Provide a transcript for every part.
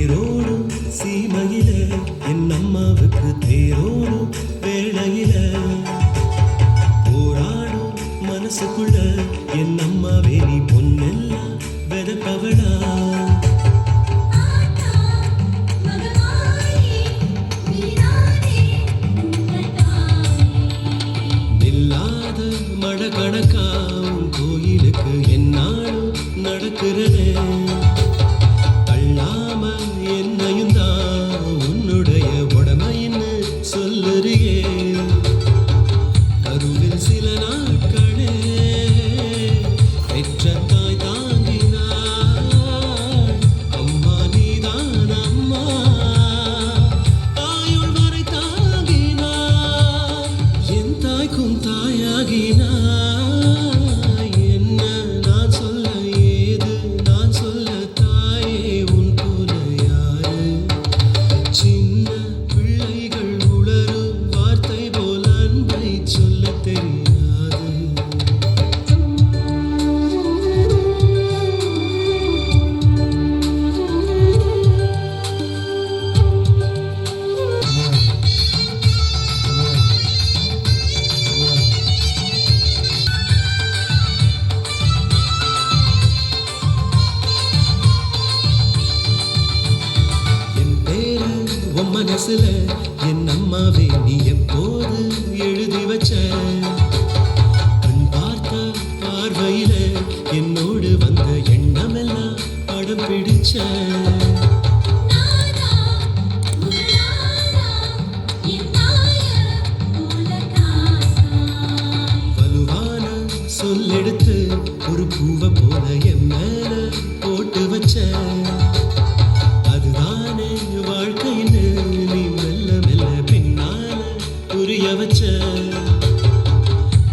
தேரோடும் சீமையில என் அம்மாவுக்கு தேரோடும் வேளையில போராடும் மனசுக்குள்ள என் அம்மாவே நீ பொன்னெல்லாம் வெதப்பவளா நில்லாத மழை கணக்காவும் கோயிலுக்கு என்னாலும் நடக்கிறதே தள்ளாம என்னையும் தான் உன்னுடைய உடமைன்னு சொல்லுறியே கருவில் சில நாட்களே பெற்ற தாய் தாங்கினாள் அம்மா நீதான் அம்மா தாயுள் வரை தாங்கினாள் என் தாய்க்கும் தாயாகினாள் என்ன நான் சொல்ல ஏது நான் சொல்ல தாயே உன் போல யாரு சின்ன பிள்ளைகள் உளரும் வார்த்தை போல அன்பை சொல்ல தெரியாது என் பேரு உன் மனசுல என் அம்மாவே நீ எப்போது எழுதி வச்ச கண் பார்த்த பார்வையில என்னோடு வந்த எண்ணமெல்லாம் படம் பிடிச்ச வலுவான சொல்லெடுத்து ஒரு பூவை போல என் மேல போட்டு வச்ச அதுதானே வாழ்க்கைன்னு நீ மெல்ல மெல்ல பின்னால புரிய வச்ச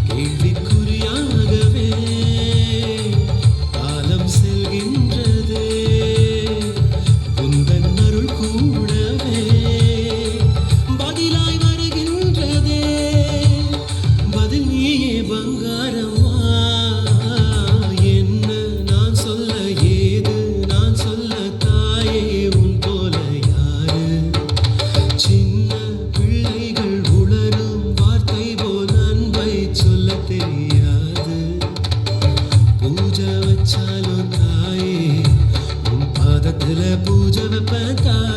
கேள்விக்குறியாகவே காலம் செல்கின்றதே உந்தன் அருள் கூடவே பதிலாய் வருகின்றதே பதில் நீயே பங்காரமா என்ன நான் சொல்ல ஏது நான் சொல்ல தாயே உன் போல யாரு சின்ன பிள்ளைகள் உளரும் வார்த்தை போல் அன்பை சொல்ல தெரியாது பூஜை வச்சாலும் தாயே உன் பாதத்துல பூஜை வைப்ப தாயே